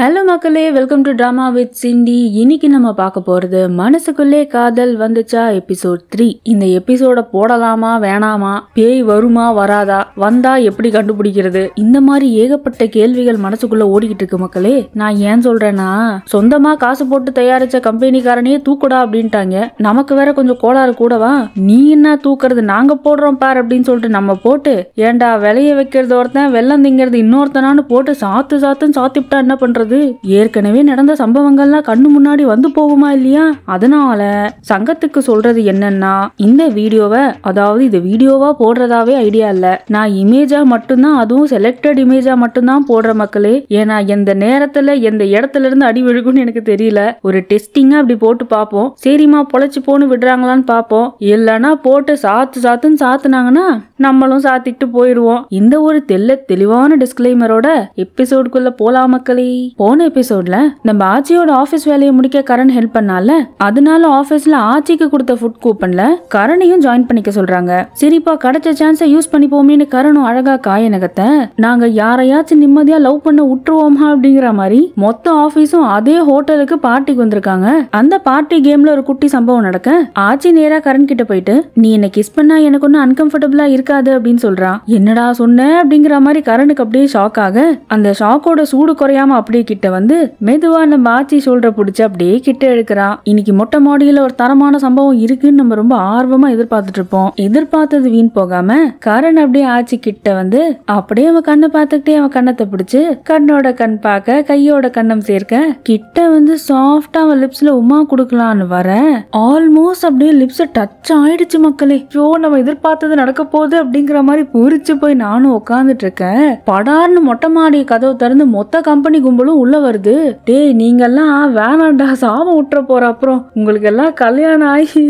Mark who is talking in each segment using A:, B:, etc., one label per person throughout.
A: Hello மக்களே, welcome to drama with Cindy. இன்னைக்கு நம்ம பார்க்க போறது மனசுக்குள்ளே காதல் வந்துச்சா எபிசோட் 3. இந்த எபிசோட போடலாமா வேணாமா, பேய் வருமா வராதா, வந்தா எப்படி கண்டுபிடிக்கிறது, இந்த மாதிரி ஏகப்பட்ட கேள்விகள் மனசுக்குள்ள ஓடிக்கிட்டு இருக்கு மக்களே. நான் ஏன் சொல்றேன்னா, சொந்தமா காசு போட்டு தயாரிச்ச கம்பெனிக்காரனையே தூக்குடா அப்படின்ட்டாங்க. நமக்கு வேற கொஞ்சம் கோளாறு கூடவா, நீ என்ன தூக்குறது, நாங்க போடுறோம் பார் அப்படின்னு சொல்லிட்டு நம்ம போட்டு, ஏண்டா விலைய வைக்கிறது ஒருத்தன் வெள்ளம் திங்கிறது இன்னொருத்தனான்னு போட்டு சாத்துன்னு சாத்திவிட்டா என்ன பண்றது? ஏற்கனவே நடந்த சம்பவங்கள்லாம் கண்ணு முன்னாடி வந்து போகுமா இல்லையா? அதனால சங்கத்துக்கு சொல்றது என்னன்னா, இந்த வீடியோவை, அதாவது இது வீடியோவா போடுறதாவே ஐடியா இல்ல, நான் இமேஜா மட்டும்தான், அதுவும் செலக்டட் இமேஜா மட்டும்தான் போடுற மக்களே. ஏன்னா எந்த நேரத்துல எந்த இடத்துல இருந்து அடி விழுகும்னு எனக்கு தெரியல. ஒரு டெஸ்டிங்கா அப்படி போட்டு பார்ப்போம். சரிமா பொழைச்சு போன்னு விடுறாங்களான்னு பார்ப்போம். இல்லைன்னா போட்டு சாத்துன்னு சாத்துனாங்கன்னா நம்மளும் சாத்திட்டு போயிருவோம். இந்த ஒரு தெளிவான டிஸ்க்ளைமரோட எபிசோடுக்குள்ள போலாம் மக்களே. போன எபிசோட்ல நம்ம ஆச்சியோட ஆபீஸ் வேலையை முடிக்க கரண் ஹெல்ப் பண்ணால, அதனால ஆபீஸ்ல ஆச்சிக்கு கொடுத்த ஃபுட் கூப்பன்ல கரணையும் ஜாயின் பண்ணிக்க சொல்றாங்க. சரிப்பா, கிடைச்ச சான்ஸை யூஸ் பண்ணிப்போமேன்னு கரணும் அழகா காய நகத்தை, நாங்க யாரையாச்சும் நிம்மதியா லவ் பண்ண விட்டுருவோமா அப்படிங்கிற மாதிரி மொத்த ஆபீஸும் அதே ஹோட்டலுக்கு பார்ட்டிக்கு வந்திருக்காங்க. அந்த பார்ட்டி கேம்ல ஒரு குட்டி சம்பவம் நடக்க, ஆச்சி நேரா கரண் கிட்ட போயிட்டு, நீ என்ன கிஸ் பண்ணா எனக்கு ஒன்னும் அன்கம்ஃபர்டபிளா இருக்காது அப்படின்னு சொல்றான். என்னடா சொன்ன அப்படிங்கிற மாதிரி கரனுக்கு அப்படியே ஷாக் ஆக, அந்த ஷாக்கோட சூடு குறையாம அப்படியே கிட்ட வந்து மெதுவா நம்ம ஆச்சி ஷோல்டர் பிடிச்சு அப்படியே கிட்ட எடுக்கிறான். இன்னைக்கு மொட்டை மாடியில ஒரு தரமான சம்பவம் இருக்குன்னு நம்ம ரொம்ப ஆர்வமா எதிர்பார்த்துட்டு இருப்போம். எதிர்பார்த்தது வீண் போகாம கரண் அப்படியே ஆச்சி கிட்ட வந்து அப்படியே அவன் கண்ணை பார்த்துக்கிட்டே அவன் கண்ணத்தை பிடிச்சு கண்ணோட கண் பார்க்க கையோட கண்ணம் சேர்க்க கிட்ட வந்து சாஃப்டா அவன் லிப்ஸ்ல உமா குடுக்கலான்னு வர, ஆல்மோஸ்ட் அப்படியே லிப்ஸ் டச் ஆயிடுச்சு மக்களே. ஐயோ, நம்ம எதிர்பார்த்தது நடக்க போகுது அப்படிங்கிற மாதிரி பூரிச்சு போய் நானும் உட்காந்துட்டு இருக்கேன். படார்னு மொட்டை மாடி கதவை திறந்து மொத்த கம்பெனி கும்பலும் உள்ள வருது. டேய், நீங்கெல்லாம் வேணாண்டா, சாபம் விட்டுற போற, அப்புறம் உங்களுக்கு எல்லாம் கல்யாணம் ஆகி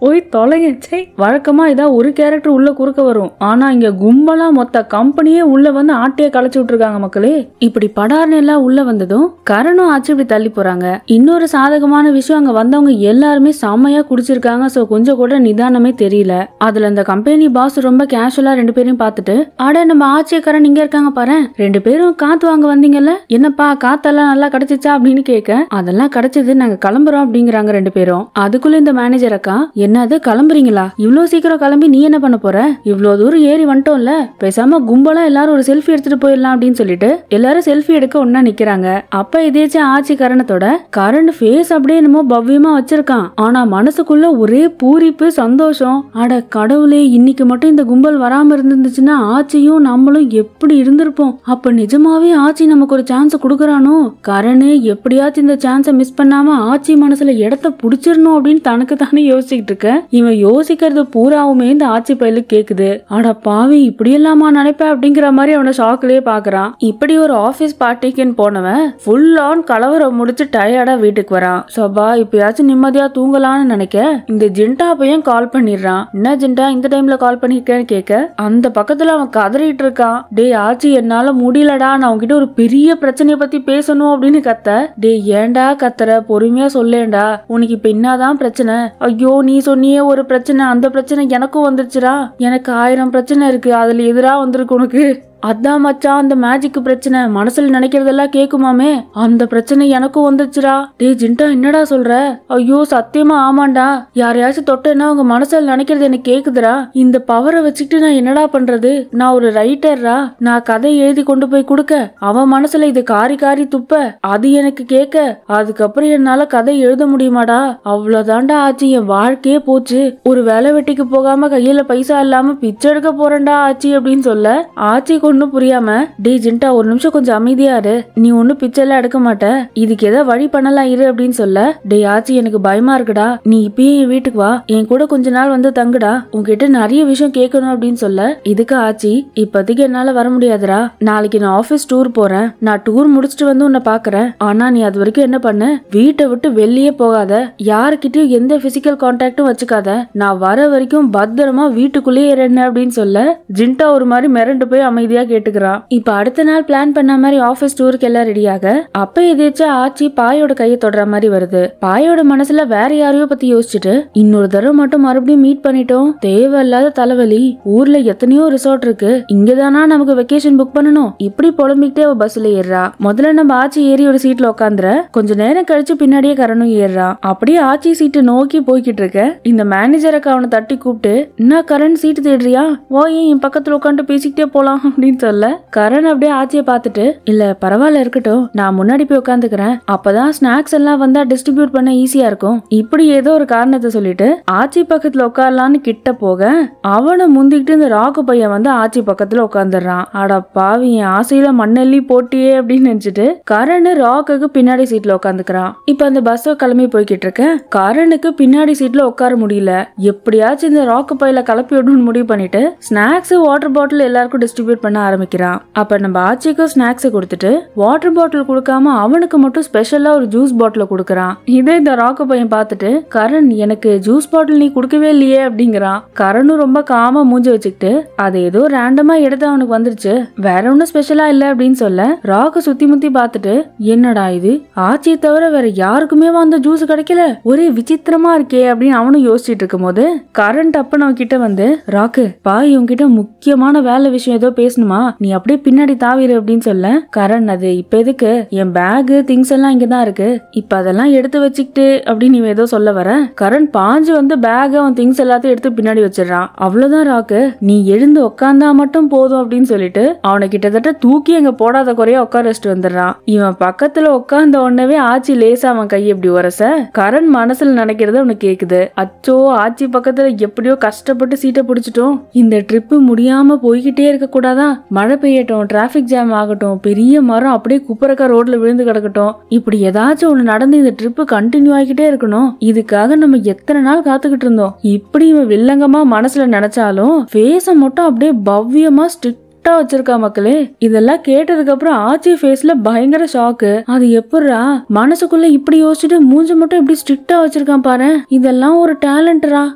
A: போய் தொலைங்க. சே, வழக்கமா இதா ஒரு கேரக்டர் உள்ள குறுக்க வரும், ஆனா இங்க கும்பலா மொத்த கம்பெனியே உள்ள வந்து ஆட்டையை களைச்சு விட்டுருக்காங்க மக்களே. இப்படி படார்னு எல்லாம் உள்ள வந்ததும் கரணும் ஆச்சு இப்படி தள்ளி போறாங்க. இன்னொரு சாதகமான விஷயம், அங்க வந்தவங்க எல்லாருமே செம்மையா குடிச்சிருக்காங்க. சோ கொஞ்சம் கூட நிதானமே தெரியல. அதுல இந்த கம்பெனி பாஸ் ரொம்ப கேஷுவலா ரெண்டு பேரையும் பார்த்துட்டு, அட நம்ம ஆட்சியக்காரன் இங்க இருக்காங்க பாரு, ரெண்டு பேரும் காத்து வாங்க வந்தீங்கல்ல, என்னப்பா காத்தெல்லாம் நல்லா கிடைச்சிச்சா அப்படின்னு கேட்க, அதெல்லாம் கிடைச்சது, நாங்க கிளம்புறோம் அப்படிங்கிறாங்க ரெண்டு பேரும். அதுக்குள்ள இந்த மேனேஜர் அக்கா, என்னது கிளம்புறீங்களா, இவ்வளவு சீக்கிரம் கிளம்பி நீ என்ன பண்ண போற, இவ்வளவு தூரம் ஏறி வந்துட்டோம்ல, பேசாம கும்பலா எல்லாரும் ஒரு செல்ஃபி எடுத்துட்டு போயிடலாம் அப்படின்னு சொல்லிட்டு எல்லாரும் செல்ஃபி எடுக்க ஒன்னா நிக்கிறாங்க. அப்ப இதேச்சு ஆச்சி கரணத்தோட கரண் ஃபேஸ் அப்படியே என்னமோ பவ்யமா வச்சிருக்கான். ஆனா மனசுக்குள்ள ஒரே பூரிப்பு சந்தோஷம். அட கடவுளே, இன்னைக்கு மட்டும் இந்த கும்பல் வராம இருந்துச்சுன்னா ஆச்சியும் நம்மளும் எப்படி இருந்திருப்போம். அப்ப நிஜமாவே ஆச்சி நமக்கு ஒரு சான்ஸ் கொடுக்கறானோ, கரணு எப்படியாச்சும் இந்த சான்ஸை மிஸ் பண்ணாம ஆச்சி மனசுல இடத்த புடிச்சிடணும் அப்படின்னு தனக்கு தானே யோசிச்சுட்டு இருக்க. இவன் யோசிக்கிறது பூராவுமே இந்த ஆச்சி பையலுக்கு கேக்குது. அட பாவி, இப்படி எல்லாமா நினைப்ப அப்படிங்கிற மாதிரி அவனை ஷாக்லயே பாக்குறான். இப்படி ஒரு ஆபீஸ் பார்ட்டிக்குன்னு போனவன் ஃபுல் ஆன் கலவரம் முடிச்சு டயர்டா வீட்டுக்கு வரான். சபா, இப்பயாச்சும் நிம்மதியா தூங்கலான்னு நினைக்க இந்த ஜிண்டா பையன் கால் பண்ணிடுறான். என்ன ஜிண்டா இந்த டைம்ல கால் பண்ணிருக்கேன்னு கேட்க, அந்த பக்கத்துல அவன் கதறிட்டு இருக்கான். டே ஆச்சி, என்னால முடியலடா, நான் உன்கிட்ட ஒரு பெரிய பிரச்சனைய பத்தி பேசணும் அப்படின்னு கத்த. டே ஏண்டா கத்துற, பொறுமையா சொல்லேண்டா, உனக்கு இப்ப என்னதான் பிரச்சனை? ஐயோ, நீ சொன்னியே ஒரு பிரச்சனை, அந்த பிரச்சனை எனக்கும் வந்துருச்சுடா, எனக்கு 1000 பிரச்சனை இருக்கு, அதுல எதிரா வந்திருக்கு உனக்கு. அதான் மச்சான், அந்த மேஜிக் பிரச்சனை, மனசுல நினைக்கிறதெல்லாம் கேக்குமாமே, அந்த பிரச்சனை எனக்கும் வந்துச்சுடா. டே ஜிண்டா, என்னடா சொல்ற? ஐயோ சத்தியமா ஆமாண்டா, யாரையாச்சும் தொட்டேன்னா உங்க மனசுல நினைக்கிறது எனக்கு கேக்குதுடா. இந்த பவரை வச்சுக்கிட்டு நான் என்னடா பண்றது? நான் ஒரு ரைட்டர்ரா, நான் கதை எழுதி கொண்டு போய் கொடுக்க, அவன் மனசுல இது காரி துப்ப, அது எனக்கு கேட்க, அதுக்கப்புறம் என்னால கதை எழுத முடியுமாடா? அவ்வளவுதான்டா ஆச்சு, என் வாழ்க்கையே போச்சு. ஒரு வேலை வெட்டிக்கு போகாம கையில பைசா இல்லாம பிச்சை எடுக்க போறேன்டா ஆச்சி அப்படின்னு சொல்ல, ஆச்சி ஒன்னும் புரியாம, டே ஜிண்டா ஒரு நிமிஷம் கொஞ்சம் அமைதியா இரு, நீ ஒன்னும் பிச்சைலாம் எடுக்க மாட்ட, இதுக்கு ஏதோ வழி பண்ணலாம் இரு அப்படின்னு சொல்ல, டே ஆச்சி எனக்கு பயமா இருக்குடா, நீ இப்பயே என் வீட்டுக்கு வா, என் கூட கொஞ்ச நாள் வந்து தங்குடா, உன்கிட்ட நிறைய விஷயம் கேட்கணும் அப்படின்னு சொல்ல, இதுக்கு ஆச்சி, இப்போதைக்கு என்னால வர முடியாதுடா, நாளைக்கு நான் ஆபீஸ் டூர் போறேன், நான் டூர் முடிச்சுட்டு வந்து உன்னை பாக்குறேன், ஆனா நீ அது வரைக்கும் என்ன பண்ணு, வீட்டை விட்டு வெளியே போகாத, யாருக்கிட்டையும் எந்த பிசிக்கல் கான்டாக்டும் வச்சுக்காத, நான் வர வரைக்கும் பத்திரமா வீட்டுக்குள்ளேயே இருந்தேன் அப்படின்னு சொல்ல, ஜிண்டா ஒரு மாதிரி மிரண்டு போய் அமைதியா சரியா கேட்டுக்கிறான். இப்ப அடுத்த நாள் பிளான் பண்ண மாதிரி ஆபீஸ் டூருக்கு எல்லாம் ரெடியாக அப்ப எதிர்த்து ஆச்சி பாயோட கையை தொடர மாதிரி வருது. பாயோட மனசுல வேற யாரையோ பத்தி யோசிச்சுட்டு இன்னொரு தடவை மட்டும் மறுபடியும் மீட் பண்ணிட்டோம், தேவையில்லாத தலைவலி, ஊர்ல எத்தனையோ ரிசார்ட் இருக்கு, இங்கதானா நமக்கு வெக்கேஷன் புக் பண்ணணும், இப்படி புலம்பிக்கிட்டே அவ பஸ்ல ஏறா. முதல்ல நம்ம ஆச்சி ஏறி ஒரு சீட்ல உட்காந்துற, கொஞ்ச நேரம் கழிச்சு பின்னாடியே கரணும் ஏறா. அப்படியே ஆச்சி சீட்டு நோக்கி போய்கிட்டு இருக்க இந்த மேனேஜருக்கு அவனை தட்டி கூப்பிட்டு, என்ன கரண் சீட்டு தேடுறியா, வா ஏன் என் பக்கத்துல உட்காந்து பேசிக்கிட்டே போலாம் அப்படின்னு சொல்ல, கரண் அப்படியே ஆச்சியை பார்த்துட்டு, இல்ல பரவாயில்ல இருக்கட்டும், நான் முன்னாடி போய் உட்காந்துக்கிறேன், அப்பதான் ஸ்நாக்ஸ் எல்லாம் வந்தா டிஸ்ட்ரிபியூட் பண்ண ஈஸியா இருக்கும், இப்படி ஏதோ ஒரு காரணத்தை சொல்லிட்டு ஆச்சி பக்கத்துல உட்காரலான்னு கிட்ட போக அவனை முந்திக்கிட்டு இந்த ராக்கு பையன் வந்து ஆச்சி பக்கத்துல உட்காந்துடுறான். அட பாவி, என் ஆசையில மண்ணெல்லி போட்டியே அப்படின்னு நினைச்சிட்டு கரண் ராக்குக்கு பின்னாடி சீட்ல உட்காந்துக்கிறான். இப்ப அந்த பஸ் கிளம்பி போய்கிட்டு இருக்க கரனுக்கு பின்னாடி சீட்ல உட்கார முடியல, எப்படியாச்சும் இந்த ராக்கு பையில கலப்பி விடணும்னு முடிவு பண்ணிட்டு ஸ்நாக்ஸ் வாட்டர் பாட்டில் எல்லாருக்கும் டிஸ்ட்ரிபியூட் பண்ண ஆரம்பிக்கிறான். அப்ப நம்ம ஆச்சிக்கு ஸ்நாக்ஸ் கொடுத்துட்டு வாட்டர் பாட்டில் கொடுக்காம அவனுக்கு மட்டும் ஸ்பெஷலா ஒரு ஜூஸ் பாட்டில் கொடுக்கறான். இதே இந்த ராக்கு பையன் பார்த்துட்டு, கரண் எனக்கு ஜூஸ் பாட்டில் நீ கொடுக்கவே இல்லையே அப்படிங்கிறான். கரனும் ரொம்ப காமா மூஞ்சி வச்சுக்கிட்டு, அது ஏதோ ரேண்டமா எடுத்து அவனுக்கு வந்துருச்சு, வேற ஒன்னும் ஸ்பெஷலா இல்ல அப்படின்னு சொல்ல, ராக்கு சுத்தி முத்தி பார்த்துட்டு, என்னடா இது ஆச்சியை தவிர வேற யாருக்குமே அந்த ஜூஸ் கிடைக்கல, ஒரே விசித்திரமா இருக்கே அப்படின்னு அவனும் யோசிச்சுட்டு இருக்கும் போது கரண் டப்புன்னு அவன் கிட்ட வந்து, ராக்கு பாய் உன்கிட்ட முக்கியமான வேலை விஷயம் ஏதோ பேசணுமா, நீ அப்படியே பின்னாடி தாவிரு அப்படின்னு சொல்ல, கரண் அது இப்ப எதுக்கு, என் பேகு திங்ஸ் எல்லாம் இங்கதான் இருக்கு, இப்ப அதெல்லாம் எடுத்து வச்சுக்கிட்டு அப்படின்னு நீ ஏதோ சொல்ல வர. கரண் பாஞ்சு வந்து பேக் அவன் திங்ஸ் எல்லாத்தையும் எடுத்து பின்னாடி வச்சிடறான். அவ்வளவுதான் ராக்கு, நீ எழுந்து உட்காந்தா மட்டும் போதும் அப்படின்னு சொல்லிட்டு அவனை கிட்டத்தட்ட தூக்கி அங்க போடாத குறையா உட்கார வச்சுட்டு வந்துடுறான். இவன் பக்கத்துல உட்கார்ந்த உடனே ஆச்சி லேசா அவன் கை எப்படி உரச கரண் மனசுல நினைக்கிறது அவனுக்கு கேக்குது. அச்சோ, ஆச்சி பக்கத்துல எப்படியோ கஷ்டப்பட்டு சீட்டை பிடிச்சிட்டோம், இந்த ட்ரிப்பு முடியாம போய்கிட்டே இருக்க கூடாதா, மழை பெய்யட்டும், டிராபிக் ஜாம் ஆகட்டும், பெரிய மரம் அப்படியே குப்பரக்கா ரோட்ல விழுந்து கிடக்கட்டும், இப்படி ஏதாச்சும் ஒண்ணு நடந்து இந்த ட்ரிப்பு கண்டினியூ ஆகிட்டே இருக்கணும், இதுக்காக நம்ம எத்தனை நாள் காத்துக்கிட்டு இருந்தோம், இப்படி இவன் வில்லங்கமா மனசுல நினைச்சாலும் ஃபேஸ மட்டும் அப்படியே பவ்யமா ஸ்ட்ரிக்ட் வச்சிருக்கா மக்களே. இதெல்லாம் கேட்டதுக்கு அப்புறம் ஆச்சி ஃபேஸ்ல பயங்கர ஷாக்கு. அது எப்படிரா மனசுக்குள்ள இப்படி யோசிச்சுட்டு மூஞ்ச மட்டும் இப்படி ஸ்ட்ரிக்டா வச்சிருக்கான் பாரு, இதெல்லாம் ஒரு டேலண்டரா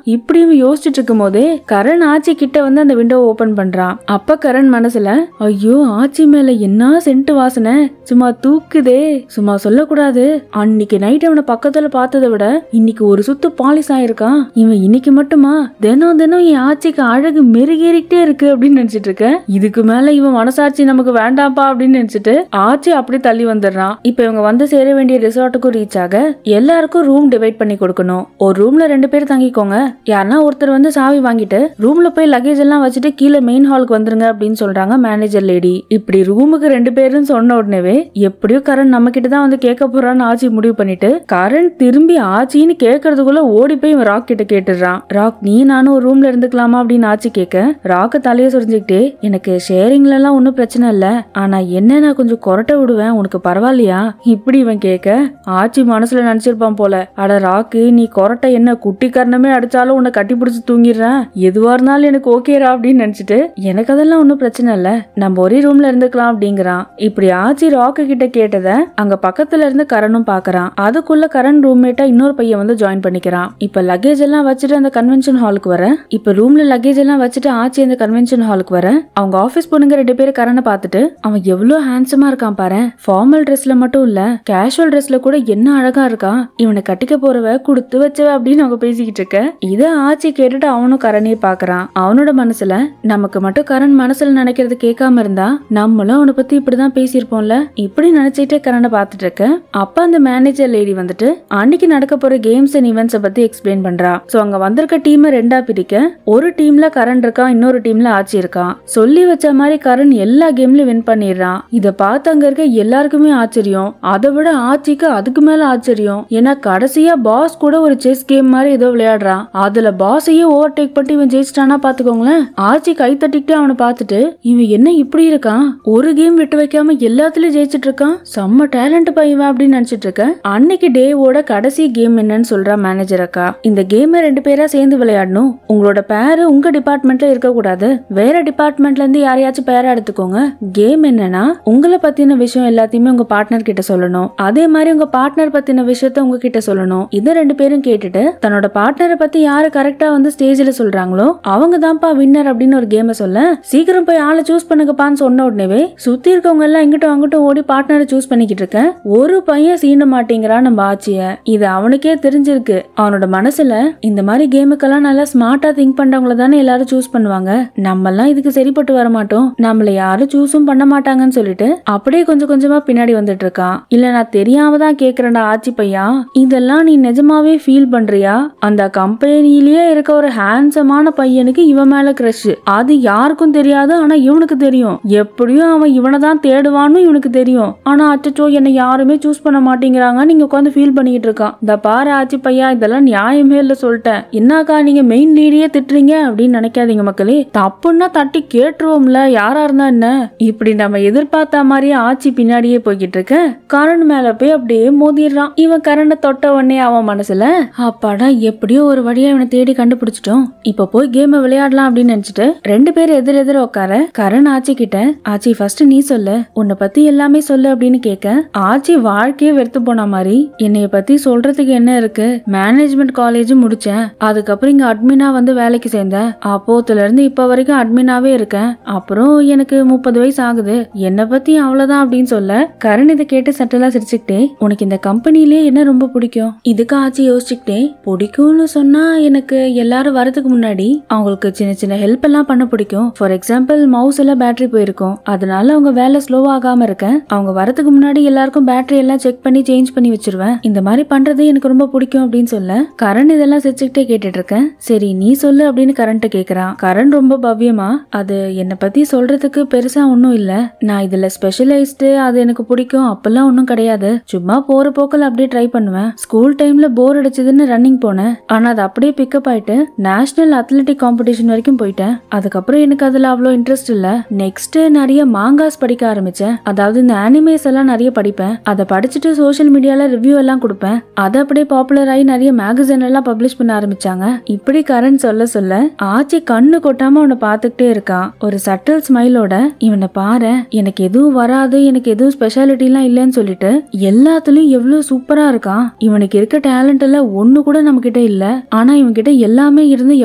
A: இப்படி யோசிச்சுட்டு இருக்கும் போதே கரண் ஆச்சி கிட்ட வந்து அந்த விண்டோ ஓபன் பண்றான். அப்ப கரண் மனசுல, ஐயோ ஆச்சி மேல என்ன சென்ட் வாசனை, சும்மா தூக்குதே, சும்மா சொல்லக்கூடாது, அன்னைக்கு நைட் அவனை பக்கத்துல பார்த்ததை விட இன்னைக்கு ஒரு சுத்து பாலிஸ் ஆயிருக்கான், இவன் இன்னைக்கு மட்டுமா தினம் தினம் என் ஆச்சிக்கு அழகு மெருகேறிக்கிட்டே இருக்கு அப்படின்னு நினைச்சிட்டு இருக்க. இதுக்கு மேல இவன் மனசாட்சி நமக்கு வேண்டாம்பா அப்படின்னு நினைச்சிட்டு ஆச்சி அப்படி தள்ளி வந்துடுறான். இப்ப இவங்க வந்து சேர வேண்டிய ரிசார்ட்டுக்கும் ரீச் ஆக எல்லாருக்கும் ரூம் டிவைட் பண்ணி கொடுக்கணும். ஒரு ரூம்ல 2 பேர் தங்கிக்கோங்க, யாருன்னா ஒருத்தர் வந்து சாவி வாங்கிட்டு ரூம்ல போய் லக்கேஜ் எல்லாம் வச்சுட்டு கீழே மெயின் ஹாலுக்கு வந்துருங்க அப்படின்னு சொல்றாங்க மேனேஜர் லேடி. இப்படி ரூமுக்கு 2 பேருன்னு சொன்ன உடனே எப்படியோ கரண் நம்ம கிட்ட தான் வந்து கேட்க போறான்னு ஆச்சி முடிவு பண்ணிட்டு கரண் திரும்பி ஆச்சின்னு கேட்கறதுக்குள்ள ஓடி போய் இவன் ராக் கிட்ட கேட்டுறான். ராக் நீ நானும் ஒரு ரூம்ல இருந்துக்கலாமா அப்படின்னு ஆச்சி கேட்க ராக்க தலைய சொரிஞ்சுக்கிட்டே, எனக்கு ஷேரிங்ல எல்லாம் ஒன்னும் பிரச்சனை இல்ல, ஆனா என்ன நான் கொஞ்சம் கொரட்டை விடுவேன், உனக்கு பரவாயில்லையா இப்படி இவன் கேட்க ஆச்சி மனசுல நினைச்சிருப்பான் போல, அட ராக்கு நீ கொரட்டை என்ன குட்டி கரணமே அடிச்சாலும் உன்னை கட்டி பிடிச்சு தூங்கிடுறேன், எதுவா இருந்தாலும் எனக்கு ஓகேரா அப்படின்னு நினைச்சிட்டு, எனக்கு அதெல்லாம் ஒன்னும் பிரச்சனை இல்ல, நம்ம ஒரே ரூம்ல இருந்துக்கலாம் அப்படிங்கிறான். இப்படி ஆச்சி ராக்கு கிட்ட கேட்டத அங்க பக்கத்துல இருந்து கரணும் பாக்குறான். அதுக்குள்ள கரண் ரூம்மேட்டா இன்னொரு பையன் வந்து ஜாயின் பண்ணிக்கிறான். இப்ப லக்கேஜ் எல்லாம் வச்சுட்டு அந்த கன்வென்ஷன் ஹாலுக்கு வர, இப்ப ரூம்ல லக்கேஜ் எல்லாம் வச்சுட்டு ஆச்சி அந்த கன்வென்ஷன் ஹாலுக்கு வர அவங்க ஆபீஸ் பொண்ணுங்க 2 பேர் கரணை பார்த்துட்டு, அவன் எவ்வளவு ஹேண்ட்ஸமா இருக்கான் பாரு, ஃபார்மல் ட்ரெஸ்ல மட்டும் இல்ல கேஷுவல் ட்ரெஸ்ல கூட என்ன அழகா இருக்கான், இவனை கட்டிக்க போறவ கொடுத்து வச்சவ அப்படின்னு அவங்க பேசிக்கிட்டு இருக்க. இத ஆச்சி கேட்டுட்டு அவனும் கரணையே பாக்குறான். அவனோட மனசுல நமக்கு மட்டும் கரண் மனசுல நினைக்கிறது கேட்காம இருந்தா நம்மளும் அவனை பத்தி இப்படிதான் பேசியிருப்போம்ல இப்படி நினைச்சிட்டே கரனை பார்த்துட்டு இருக்க. அப்ப அந்த மேனேஜர் லேடி வந்துட்டு அன்னைக்கு நடக்க போற கேம்ஸ் அண்ட் ஈவென்ட்ஸ் பத்தி எக்ஸ்பிளைன் பண்றா. சோ அங்க வந்திருக்க டீம் 2ஆ பிரிக்க, ஒரு டீம்ல கரண் இருக்கான், இன்னொரு டீம்ல ஆச்சி இருக்கான். சொல்லி வச்ச மாதிரி கரண் எல்லா கேம்லயும் வின் பண்ணிடுறான். இத பார்த்து அங்க இருக்க எல்லாருக்குமே ஆச்சரியம், அதை விட ஆச்சிக்கு அதுக்கு மேல ஆச்சரியம். ஏன்னா கடைசியா பாஸ் கூட ஒரு செஸ் கேம் மாதிரி ஏதோ விளையாடுறான், அதுல பாஸையே ஓவர்டேக் பண்ணி இவன் ஜெயிச்சிட்டானா பாத்துக்கோங்களேன். ஆச்சி கை தட்டிக்கிட்டு அவனை பார்த்துட்டு, இவன் என்ன இப்படி இருக்கான், ஒரு கேம் விட்டு வைக்காம எல்லாத்துலயும் ஜெயிச்சிட்டு இருக்கான், செம்ம டேலண்ட் பையன் அப்படின்னு நினைச்சிட்டு இருக்க. அன்னைக்கு டேவோட கடைசி கேம் என்னன்னு சொல்றா மேனேஜர் அக்கா. இந்த கேமை 2 பேரா சேர்ந்து விளையாடணும், உங்களோட பேரு உங்க டிபார்ட்மெண்ட்ல இருக்க கூடாது, வேற டிபார்ட்மெண்ட்ல இருந்து யாரையாச்சும் பேரா எடுத்துக்கோங்க. கேம் என்னன்னா உங்களை பத்தின விஷயம் எல்லாத்தையுமே உங்க பார்ட்னர் கிட்ட சொல்லணும். அதே மாதிரி உங்க பார்ட்னர் பத்தின விஷயத்த உங்ககிட்ட சொல்லணும். இத 2 பேரும் கேட்டுட்டு தன்னோட பார்ட்னரை பத்தி யாரு கரெக்டா வந்து ஸ்டேஜ்ல சொல்றாங்களோ அவங்க தான்ப்பா வின்னர் அப்படின்னு ஒரு கேமை சொல்ல, சீக்கிரம் போய் ஆளை சூஸ் பண்ணுங்கப்பான்னு சொன்ன உடனே சுத்தி இருக்கவங்க எல்லாம் இங்கிட்டும் அங்கிட்டும் ஓடி பார்ட்னரை சூஸ் பண்ணிக்கிட்டு இருக்க. ஒரு பையன் சீன மாட்டேங்கிறான் நம்ம ஆச்சிய. இது அவனுக்கே தெரிஞ்சிருக்கு. அவனோட மனசுல இந்த மாதிரி கேமுக்கெல்லாம் நல்லா ஸ்மார்ட்டா திங்க் பண்றவங்கள தானே எல்லாரும் சூஸ் பண்ணுவாங்க. நம்ம எல்லாம் இதுக்கு சரிப்பட்டு வர மாட்டோம், நம்மள யாரும் சூஸும் பண்ண மாட்டாங்கன்னு சொல்லிட்டு அப்படியே கொஞ்சம் கொஞ்சமா பின்னாடி வந்துட்டு இருக்கான். இல்ல நான் தெரியாம தான் கேக்குறேன்டா ஆச்சி பையா, இதெல்லாம் நீ நிஜமாவே ஃபீல் பண்றியா? அந்த கம்பெனிலேயே இருக்க ஒரு ஹேண்ட்ஸமான பையனுக்கு இவன் மேல கிரஷ். அது யாருக்கும் தெரியாது, ஆனா இவனுக்கு தெரியும். எப்படியும் அவன் இவனை தான் தேடுவான்னு இவனுக்கு தெரியும். ஆனா அச்சோ என்னை யாருமே சூஸ் பண்ண மாட்டேங்கிறாங்க நீங்க உட்காந்து ஃபீல் பண்ணிட்டு இருக்கான். இந்த பாரு ஆச்சி பையா, இதெல்லாம் நியாயமே இல்ல சொல்லிட்டேன். என்னக்கா நீங்க மெயின் லீடியே திட்டுறீங்க அப்படின்னு நினைக்காதீங்க மக்களே. தப்புன்னா தட்டி கேட்டுருவோம்ல, யாரா இருந்தா என்ன. இப்படி நம்ம எதிர்பார்த்த மாதிரியே ஆச்சி பின்னாடியே போய்கிட்டு இருக்க கரண் மேல போய் அப்படியே மோதிடுறான். இவன் கரண்டை தொட்ட உடனே அவன் மனசுல அப்பாடா எப்படியோ ஒரு வழியா இவனை தேடி கண்டுபிடிச்சிட்டோம், இப்ப போய் கேம் விளையாடலாம் அப்படின்னு நினைச்சிட்டு 2 பேரும் எதிர உட்கார கரண் ஆச்சி கிட்ட, ஆச்சி ஃபர்ஸ்ட் நீ சொல்லு, உன்னை பத்தி எல்லாமே சொல்லு அப்படின்னு கேட்க, ஆச்சி வாழ்க்கையே வெறுத்து போன மாதிரி, என்னைய பத்தி சொல்றதுக்கு என்ன இருக்கு, மேனேஜ்மெண்ட் காலேஜ் முடிச்சேன், அதுக்கப்புறம் இங்க அட்மினா வந்து வேலைக்கு சேர்ந்தேன், அப்போத்துல இருந்து இப்ப வரைக்கும் அட்மினாவே இருக்கேன், அப்புறம் எனக்கு 30 வயசு ஆகுது, என்னை பத்தி அவ்வளவுதான் அப்படின்னு சொல்ல, கரண் இதை கேட்டு சட்டலா சிரிச்சுக்கிட்டே, உனக்கு இந்த கம்பெனிலேயே என்ன ரொம்ப பிடிக்கும்? இதுக்கு ஆச்சி யோசிச்சுக்கிட்டே, பிடிக்கும்னு சொன்னா எனக்கு எல்லாரும் வரதுக்கு முன்னாடி அவங்களுக்கு சின்ன சின்ன ஹெல்ப் எல்லாம் பண்ண பிடிக்கும். ஃபார் எக்ஸாம்பிள் மவுஸ் எல்லாம் பேட்டரி போயிருக்கும், அதனால அவங்க வேலை ஸ்லோவா ஆகாம இருக்க அவங்க வரதுக்கு முன்னாடி எல்லாருக்கும் பேட்டரி எல்லாம் செக் பண்ணி சேஞ்ச் பண்ணி வச்சிருவேன். இந்த மாதிரி பண்றது எனக்கு ரொம்ப பிடிக்கும் அப்படின்னு சொல்ல, கரண் இதெல்லாம் சிரிச்சுக்கிட்டே கேட்டுட்டு இருக்கேன். சரி நீ சொல்லு அப்படின்னு கரண்ட் கேக்குறான். கரண் ரொம்ப பவ்யமா, அது என்னை பத்தி சொல்றதுக்கு பெருசா ஒன்னும் இல்ல, நான் இதுல ஸ்பெஷலைஸ்டு, அது எனக்கு பிடிக்கும் அப்பெல்லாம் ஒன்னும் கிடையாது, சும்மா போற போக்கல அப்படியே ட்ரை பண்ணுவேன். ஸ்கூல் டைம்ல போர் அடிச்சதுன்னு ரன்னிங் போனேன், ஆனா அது அப்படியே பிக்கப் ஆயிட்டு நேஷனல் அத்லெட்டிக் காம்படிஷன் வரைக்கும் போயிட்டேன். அதுக்கப்புறம் எனக்கு அதுல அவ்வளோ இன்ட்ரெஸ்ட் இல்ல. நெக்ஸ்ட் நிறைய மாங்காஸ் படிக்க ஆரம்பிச்சேன், அதாவது இந்த அனிமேஸ் எல்லாம் நிறைய படிப்பேன். அதை படிச்சுட்டு சோசியல் மீடியால ரிவ்யூ எல்லாம் கொடுப்பேன். அது அப்படியே பாப்புலர் ஆகி நிறைய மேகசின் எல்லாம் பப்ளிஷ் பண்ண ஆரம்பிச்சாங்க. இப்படி கரண் சொல்ல சொல்ல ஆச்சி கண்ணு கொட்டாம அவனை பாத்துக்கிட்டே இருக்கான். ஒரு சட்டில் ஸ்மைலோட, இவனை பாரு எனக்கு எதுவும் வராது, எனக்கு எதுவும் ஸ்பெஷாலிட்டி எல்லாம் இல்லன்னு சொல்லிட்டு எல்லாத்துலயும் எவ்வளவு சூப்பரா இருக்கான். இவனுக்கு இருக்க டேலண்ட் எல்லாம் ஒண்ணு கூட நம்ம கிட்ட இல்ல, ஆனா இவன் கிட்ட எல்லாமே இருந்து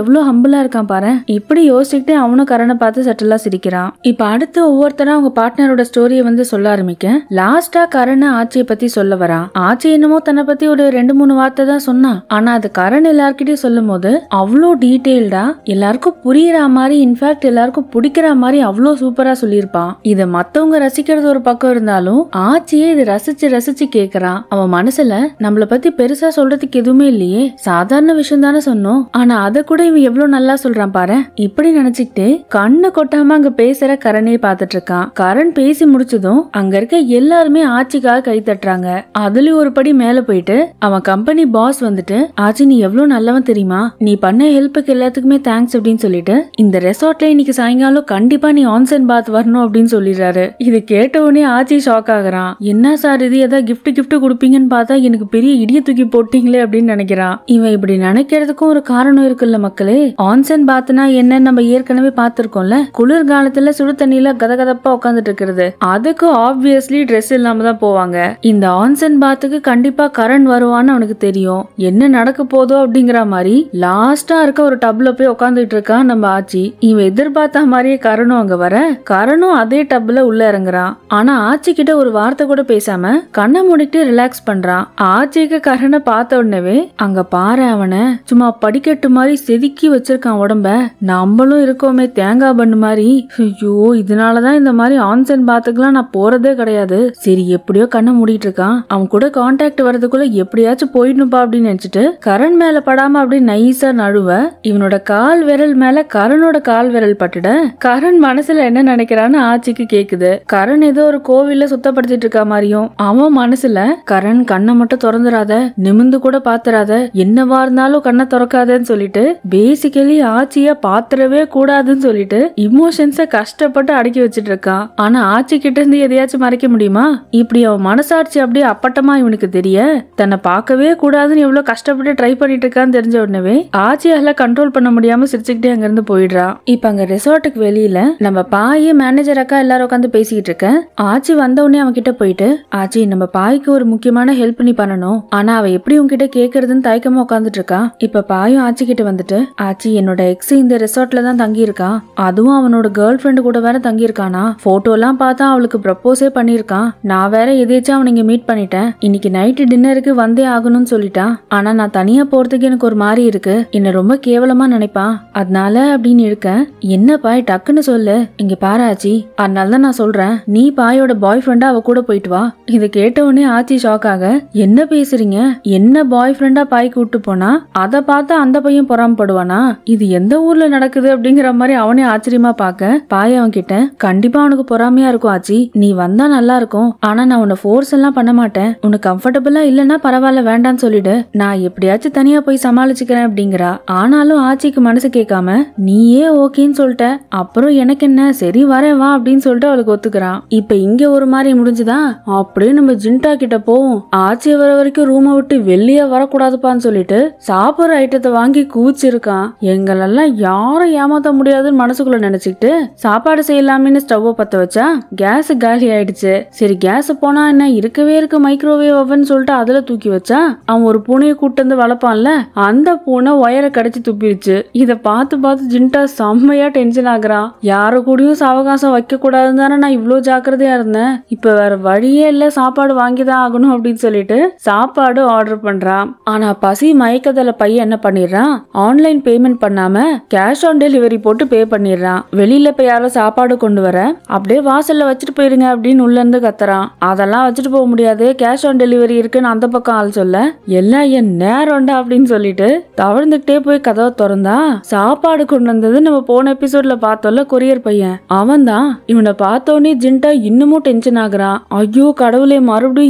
A: எவ்வளவு ஹம்பிளா இருக்கான் பாரு. இப்படி யோசிச்சுக்கிட்டு அவனும் கரணை பார்த்து சட்டலா சிரிக்கிறான். இப்ப அடுத்து ஒவ்வொருத்தரா அவங்க பார்ட்னரோட ஸ்டோரியை வந்து சொல்ல ஆரம்பிக்க, லாஸ்டா கரண் ஆச்சியை பத்தி சொல்ல வரான். ஆச்சி என்னமோ தன்னை பத்தி ஒரு 2-3 வார்த்தை தான் சொன்னான், ஆனா அது கரண் எல்லார்கிட்டயும் சொல்லும் போது அவ்வளோ டீடைல்டா எல்லாருக்கும் புரியுற மாதிரி, இன்ஃபேக்ட் எல்லாருக்கும் பிடிக்கிற மாதிரி அவ்வளோ சூப்பரா சொல்லியிருப்பான். இத மத்தவங்க ரசிக்கிறது ஒரு பக்கம் இருந்தாலும் ஆச்சியே இதை ரசிச்சு ரசிச்சு கேக்குறான். அவன் மனசுல நம்மள பத்தி பெருசா சொல்றதுக்கு எதுவுமே இல்லையே, சாதாரண விஷயம் தானே சொன்னோம், ஆனா அத கூட இவன் எவ்வளவு நல்லா சொல்றான் பாரு. இப்படி நினைச்சுக்கிட்டு கண்ணு கொட்டாம அங்க பேசுற கரணையே பாத்துட்டு இருக்கான். கரண் பேசி முடிச்சதும் அங்க இருக்க எல்லாருமே ஆச்சிக்காக கை தட்டுறாங்க. அதுலயும் ஒரு படி மேல போயிட்டு அவன் கம்பெனி பாஸ் வந்துட்டு, ஆச்சி நீ எவ்வளவு நல்லவன் தெரியுமா, நீ பண்ண ஹெல்ப்புக்கு எல்லாத்துக்குமே தேங்க்ஸ் அப்படின்னு சொல்லிட்டு, இந்த ரெசார்ட்ல இன்னைக்கு சாயங்காலம் கண்டிப்பா நீ ஆன்சன் பாத் வரணும் அப்படின்னு சொல்லிடுறாரு. இது கேட்ட உடனே ஆச்சி ஷாக் ஆகுறான். என்ன சார் இது, ஏதாவது கிஃப்ட் கொடுப்பீங்கன்னு பார்த்தா எனக்கு பெரிய இடிய தூக்கி போட்டீங்களே அப்படின்னு நினைக்கிறான். இவன் இப்படி நினைக்கிறதுக்கும் ஒரு காரணம் இருக்குல்ல மக்களே. ஆன்சன் பாத்னா என்ன நம்ம ஏற்கனவே பார்த்திருக்கோம்ல, குளிர்காலத்துல சுடு தண்ணியில கதகதப்பா உட்காந்துட்டு இருக்கிறது. அதுக்கு ஆப்வியஸ்லி ட்ரெஸ் இல்லாம தான் போவாங்க. இந்த ஆன்சன் பாத்துக்கு கண்டிப்பா கரண் வருவான்னு அவனுக்கு தெரியும். என்ன நடக்க போதோ அப்படிங்கிற மாதிரி லாஸ்டா இருக்க ஒரு டப்ல போய் உட்காந்துட்டு இருக்கான் நம்ம ஆச்சி. இவன் எதிர்பார்த்த மாதிரியே கரணும் அங்க வர, கரணும் அதே டப்ல உள்ள இறங்குறான். ஆனா ஆச்சி கிட்ட ஒரு வார்த்தை கூட பேசாம கண்ணை மூடிட்டு ரிலாக்ஸ் பண்றான். ஆச்சிக்கு கரணை பார்த்த உடனே, அங்க பாரு அவனை சும்மா படிக்கட்டு மாதிரி செதுக்கி வச்சிருக்கான் உடம்ப, நம்மளும் இருக்கோமே தேங்காய் பண்ணு மாதிரி. ஐயோ இதனாலதான் இந்த மாதிரி ஆன்சன் பாத்துக்கலாம் நான் போறதே கிடையாது. சரி எப்படியோ கண்ணை மூடிட்டு இருக்கான், அவன் கூட கான்டாக்ட் வரதுக்குள்ள எப்படியாச்சும் போயிடணும்பா அப்படின்னு நினைச்சிட்டு கரண் மேல படாம அப்படி நைஸா நழுவ, இவனோட கால் விரல் மேல கரணோட கால் விரல் பட்டுட, கரண் மனசுல என்ன நினைக்கிறான்னு ஆச்சிக்கு கேக்குது. கரண் ஏதோ ஒரு கோவில்ல சுத்தப்படுத்திட்டு இருக்கா மாதிரியும், அவன் மனசுல கரண் கண்ணை மட்டும் திறந்துடாத, நிமிந்து கூட பாத்துறாத, என்னவா இருந்தாலும் கண்ணை திறக்காதன்னு சொல்லிட்டு பேசிக்கலி ஆச்சிய பாத்துறவே கூடாதுன்னு சொல்லிட்டு இமோஷன்ஸ கஷ்டப்பட்டு அடக்கி வச்சிட்டு இருக்கான். ஆனா ஆச்சி கிட்ட இருந்து எதையாச்சும் மறைக்க முடியுமா? இப்படி அவன் மனசாட்சி அப்படியே அப்பட்டமா இவனுக்கு தெரிய, தன்னை பார்க்கவே கூடாதுன்னு எவ்வளவு கஷ்டப்பட்டு ட்ரை பண்ணிட்டு இருக்கான்னு தெரிஞ்ச உடனே ஆச்சியால கண்ட்ரோல் பண்ண முடியாம சிரிச்சுக்கிட்டே அங்க இருந்து போயிடுறான். இப்ப அங்க ரெசார்ட்டுக்கு வெளியில சீன்ல நம்ம பாய் மேனேஜர் அக்கா எல்லாரும் உட்காந்து பேசிக்கிட்டு இருக்க. ஆச்சி வந்த உடனே அவன் கிட்ட போயிட்டு, ஆச்சி நம்ம பாய்க்கு ஒரு முக்கியமான ஹெல்ப் நீ பண்ணணும், ஆனா அவ எப்படி உன்கிட்ட கேக்குறதுன்னு தயக்கமா உட்காந்துட்டு இருக்கா. இப்ப பாயும் ஆச்சி கிட்ட வந்துட்டு, ஆச்சி என்னோட எக்ஸ் இந்த ரிசார்ட்ல தான் தங்கி இருக்கா, அதுவும் அவனோட கேர்ள் ஃபிரெண்ட் கூட வேற தங்கி இருக்கானா, போட்டோ எல்லாம் பார்த்தா அவளுக்கு ப்ரப்போஸே பண்ணிருக்கான், நான் வேற எதேச்சும் அவனை இங்க மீட் பண்ணிட்டேன், இன்னைக்கு நைட்டு டின்னருக்கு வந்தே ஆகணும்னு சொல்லிட்டான், ஆனா நான் தனியா போறதுக்கு எனக்கு ஒரு மாதிரி இருக்கு, என்ன ரொம்ப கேவலமா நினைப்பான், அதனால அப்படின்னு இருக்க. என்ன பாய் டக்குன்னு சொல்லு, இங்க பாராச்சி, அதனாலதான் நான் சொல்றேன் நீ பாயோட பாய் ஃப்ரெண்டா அவ கூட போயிட்டு வா. இத கேட்ட உடனே ஆச்சி ஷாக் ஆக, என்ன பேசுறீங்க, என்ன பாய் ஃப்ரெண்டா பாய் கூட்டு போனா அத பார்த்து அந்த பையன் பொறாமப்படுவானா, இது எந்த ஊர்ல நடக்குது அப்படிங்கிற மாதிரி அவனே ஆச்சரியமா பாக்க. பாய் அவன் கிட்ட, கண்டிப்பா அவனுக்கு பொறாமையா இருக்கும் ஆச்சி, நீ வந்தா நல்லா இருக்கும், ஆனா நான் உன்னை ஃபோர்ஸ் எல்லாம் பண்ண மாட்டேன், உனக்கு கம்ஃபர்டபுளா இல்லன்னா பரவாயில்ல வேண்டான்னு சொல்லிடு, நான் எப்படியாச்சும் தனியா போய் சமாளிச்சுக்கிறேன் அப்படிங்கிறா. ஆனாலும் ஆச்சிக்கு மனசு கேட்காம நீயே ஓகேன்னு சொல்லிட்ட, அப்புறம் எனக்கு என்ன, சரி வரேன் வா அப்படின்னு சொல்லிட்டு அவளுக்கு ஒத்துக்கிறான். இப்ப இங்க ஒரு மாதிரி முடிஞ்சுதா, அப்படியே நம்ம ஜிண்டா கிட்ட போவோம். ஆச்சி வர வரைக்கும் ரூமை விட்டு வெளியே வரக்கூடாதுப்பான்னு சொல்லிட்டு சாப்பிடுற ஐட்டத்தை வாங்கி கூச்சிருக்கான். எங்களெல்லாம் யாரும் ஏமாத்த முடியாதுன்னு மனசுக்குள்ள நினைச்சுக்கிட்டு சாப்பாடு செய்யலாமேன்னு ஸ்டவ் பத்த வச்சா கேஸ் காலி ஆயிடுச்சு. சரி கேஸ் போனா என்ன, இருக்கவே இருக்கு மைக்ரோவேவ் ஓவன் சொல்லிட்டு அதுல தூக்கி வச்சா அவன் ஒரு பூனையை கூட்டு வந்து வளர்ப்பான்ல, அந்த பூனை ஒயரை கடிச்சு துப்பிடுச்சு. இத பார்த்து பார்த்து ஜிண்டா செம்மையா டென்ஷன் ஆகுறான். யாரு கூடயும் சாவகாசம் வைக்க கூடாதுன்னு தானே நான் இவ்வளவு ஜாக்கிரதையா இருந்தேன், இப்ப வேற வழியே இல்ல, சாப்பாடு வாங்கிதான் ஆகணும் அப்படின்னு சொல்லிட்டு சாப்பாடு ஆர்டர் பண்றான். ஆனா பசி மயக்கத்துல பையன் என்ன பண்ணிடுறான், ஆன்லைன் பேமெண்ட் பண்ணாம கேஷ் ஆன் டெலிவரி போட்டு பே பண்ணிடுறான். வெளியில போய் யாரும் சாப்பாடு கொண்டு வர அப்படியே வாசல்ல வச்சுட்டு போயிருங்க அப்படின்னு உள்ள இருந்து கத்துறான். அதெல்லாம் வச்சுட்டு போக முடியாது, கேஷ் ஆன் டெலிவரி இருக்குன்னு அந்த பக்கம் ஆள் சொல்ல, எல்லாம் என் நேரம்டா அப்படின்னு சொல்லிட்டு தவழ்ந்துகிட்டே போய் கதவை திறந்தா சாப்பாடு கொண்டு வந்தது நம்ம போன எபிசோட்ல பார்த்தோம்ல கொரியர் பையன், அவன் தான். இவனை பார்த்தோன்னே ஜிண்டா இன்னமும் டென்ஷன் ஆகுறான். ஐயோ கடவுளே, மறுபடியும்